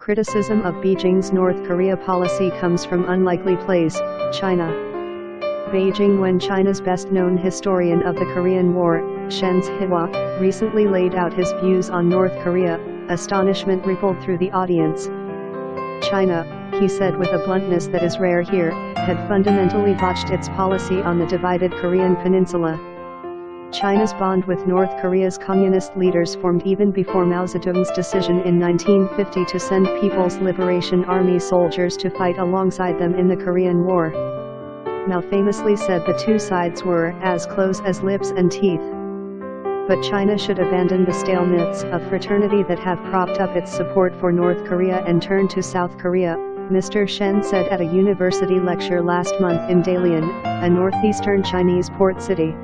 Criticism of Beijing's North Korea policy comes from unlikely place, China. Beijing. When China's best-known historian of the Korean War, Shen Zhihua, recently laid out his views on North Korea, astonishment rippled through the audience. China, he said with a bluntness that is rare here, had fundamentally botched its policy on the divided Korean Peninsula. China's bond with North Korea's communist leaders formed even before Mao Zedong's decision in 1950 to send People's Liberation Army soldiers to fight alongside them in the Korean War. Mao famously said the two sides were as close as lips and teeth. But China should abandon the stale myths of fraternity that have propped up its support for North Korea and turn to South Korea, Mr. Shen said at a university lecture last month in Dalian, a northeastern Chinese port city.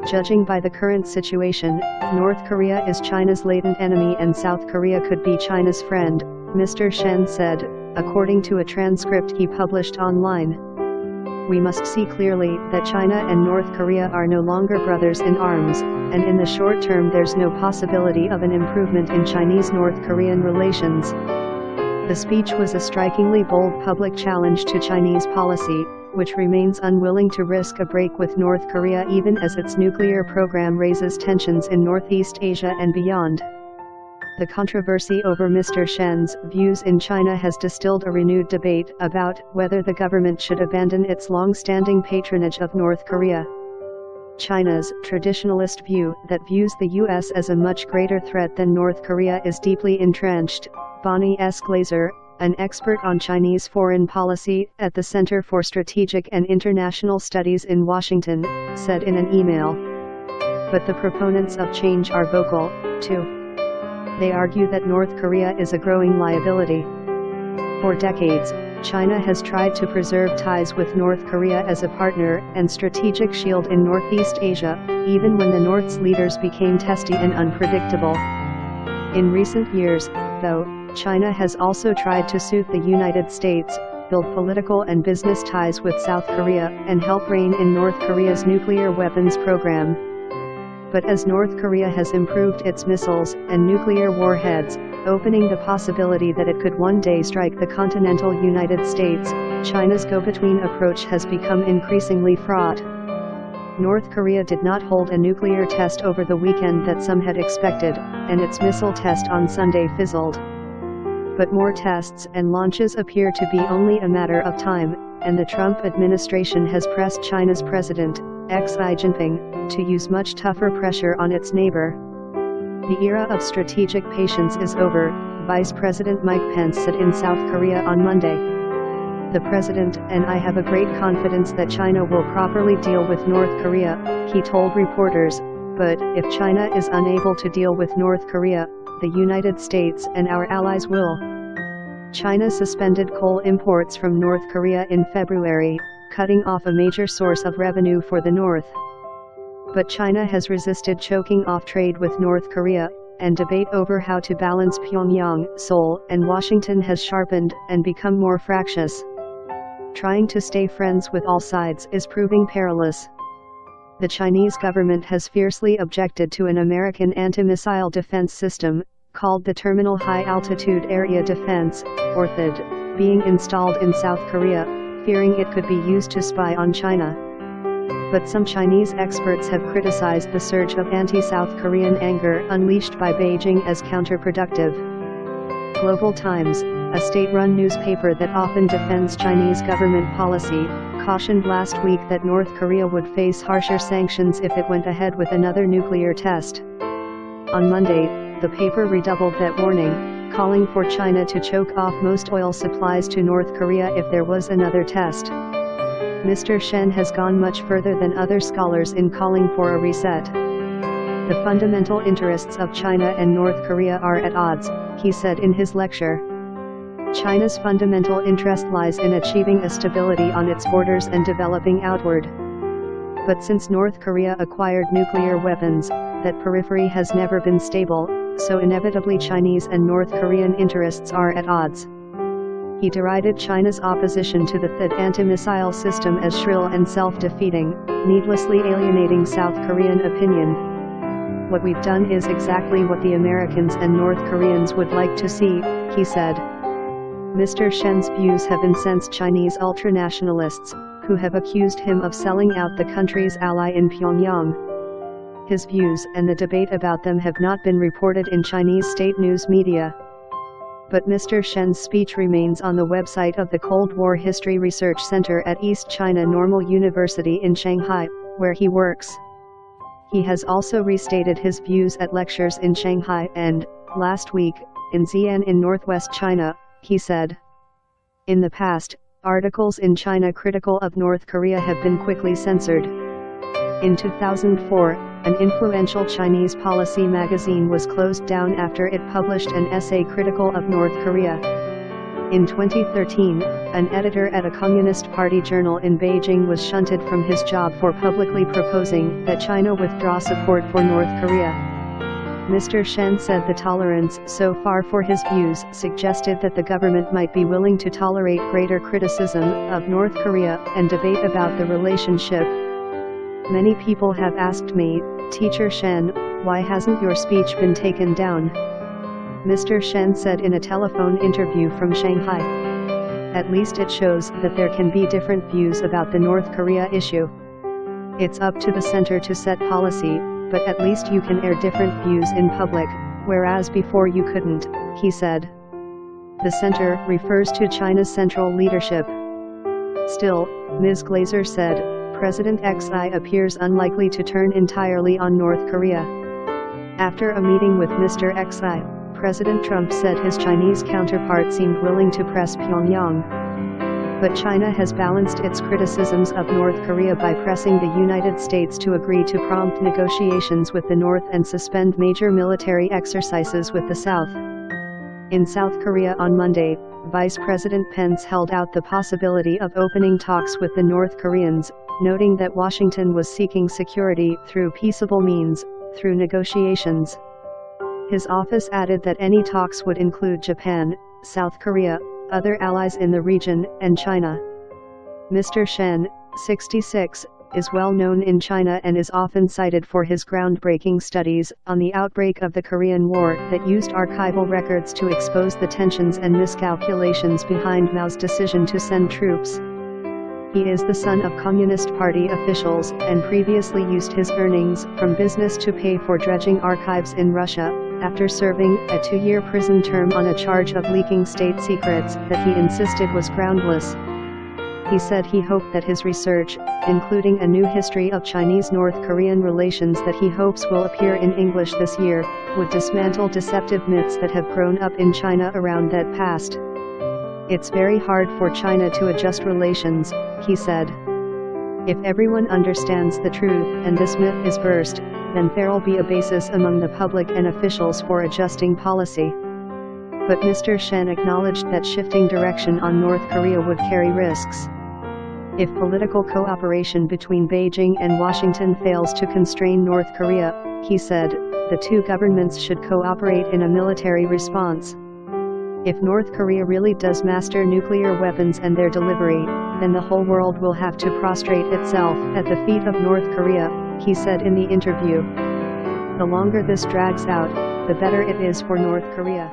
Judging by the current situation, North Korea is China's latent enemy and South Korea could be China's friend, Mr. Shen said, according to a transcript he published online. We must see clearly that China and North Korea are no longer brothers in arms, and in the short term there's no possibility of an improvement in Chinese-North Korean relations. The speech was a strikingly bold public challenge to Chinese policy, which remains unwilling to risk a break with North Korea even as its nuclear program raises tensions in Northeast Asia and beyond. The controversy over Mr. Shen's views in China has distilled a renewed debate about whether the government should abandon its long-standing patronage of North Korea. China's traditionalist view that views the U.S. as a much greater threat than North Korea is deeply entrenched, Bonnie S. Glazer, an expert on Chinese foreign policy at the Center for Strategic and International Studies in Washington, said in an email. But the proponents of change are vocal, too. They argue that North Korea is a growing liability. For decades, China has tried to preserve ties with North Korea as a partner and strategic shield in Northeast Asia, even when the North's leaders became testy and unpredictable. In recent years, though, China has also tried to suit the United States, build political and business ties with South Korea, and help rein in North Korea's nuclear weapons program. But as North Korea has improved its missiles and nuclear warheads, opening the possibility that it could one day strike the continental United States, China's go-between approach has become increasingly fraught. North Korea did not hold a nuclear test over the weekend that some had expected, and its missile test on Sunday fizzled. But more tests and launches appear to be only a matter of time, and the Trump administration has pressed China's President, Xi Jinping, to use much tougher pressure on its neighbor. The era of strategic patience is over, Vice President Mike Pence said in South Korea on Monday. The President and I have a great confidence that China will properly deal with North Korea, he told reporters, but if China is unable to deal with North Korea, the United States and our allies will. China suspended coal imports from North Korea in February, cutting off a major source of revenue for the North. But China has resisted choking off trade with North Korea, and debate over how to balance Pyongyang, Seoul, and Washington has sharpened and become more fractious. Trying to stay friends with all sides is proving perilous. The Chinese government has fiercely objected to an American anti-missile defense system, called the Terminal High Altitude Area Defense, or THAAD, being installed in South Korea, fearing it could be used to spy on China. But some Chinese experts have criticized the surge of anti-South Korean anger unleashed by Beijing as counterproductive. Global Times, a state-run newspaper that often defends Chinese government policy, cautioned last week that North Korea would face harsher sanctions if it went ahead with another nuclear test. On Monday, the paper redoubled that warning, calling for China to choke off most oil supplies to North Korea if there was another test. Mr. Shen has gone much further than other scholars in calling for a reset. The fundamental interests of China and North Korea are at odds, he said in his lecture. China's fundamental interest lies in achieving a stability on its borders and developing outward. But since North Korea acquired nuclear weapons, that periphery has never been stable, so inevitably Chinese and North Korean interests are at odds. He derided China's opposition to the THAAD anti-missile system as shrill and self-defeating, needlessly alienating South Korean opinion. What we've done is exactly what the Americans and North Koreans would like to see, he said. Mr. Shen's views have incensed Chinese ultranationalists, who have accused him of selling out the country's ally in Pyongyang. His views and the debate about them have not been reported in Chinese state news media. But Mr. Shen's speech remains on the website of the Cold War History Research Center at East China Normal University in Shanghai, where he works. He has also restated his views at lectures in Shanghai and, last week, in Xi'an in northwest China, he said. In the past, articles in China critical of North Korea have been quickly censored. In 2004, an influential Chinese policy magazine was closed down after it published an essay critical of North Korea. In 2013, an editor at a Communist Party journal in Beijing was shunted from his job for publicly proposing that China withdraw support for North Korea. Mr. Shen said the tolerance so far for his views suggested that the government might be willing to tolerate greater criticism of North Korea and debate about the relationship. Many people have asked me, Teacher Shen, why hasn't your speech been taken down? Mr. Shen said in a telephone interview from Shanghai. At least it shows that there can be different views about the North Korea issue. It's up to the center to set policy, but at least you can air different views in public, whereas before you couldn't, he said. The center refers to China's central leadership. Still, Ms. Glazer said, President Xi appears unlikely to turn entirely on North Korea. After a meeting with Mr. Xi, President Trump said his Chinese counterpart seemed willing to press Pyongyang. But China has balanced its criticisms of North Korea by pressing the United States to agree to prompt negotiations with the North and suspend major military exercises with the South. In South Korea on Monday, Vice President Pence held out the possibility of opening talks with the North Koreans, noting that Washington was seeking security through peaceable means, through negotiations. His office added that any talks would include Japan, South Korea, other allies in the region, and China. Mr. Shen, 66, is well known in China and is often cited for his groundbreaking studies on the outbreak of the Korean War that used archival records to expose the tensions and miscalculations behind Mao's decision to send troops. He is the son of Communist Party officials and previously used his earnings from business to pay for dredging archives in Russia, after serving a 2-year prison term on a charge of leaking state secrets that he insisted was groundless. He said he hoped that his research, including a new history of Chinese-North Korean relations that he hopes will appear in English this year, would dismantle deceptive myths that have grown up in China around that past. It's very hard for China to adjust relations, he said. If everyone understands the truth and this myth is burst, then there'll be a basis among the public and officials for adjusting policy. But Mr. Shen acknowledged that shifting direction on North Korea would carry risks. If political cooperation between Beijing and Washington fails to constrain North Korea, he said, the two governments should cooperate in a military response. If North Korea really does master nuclear weapons and their delivery, then the whole world will have to prostrate itself at the feet of North Korea, he said in the interview. The longer this drags out, the better it is for North Korea.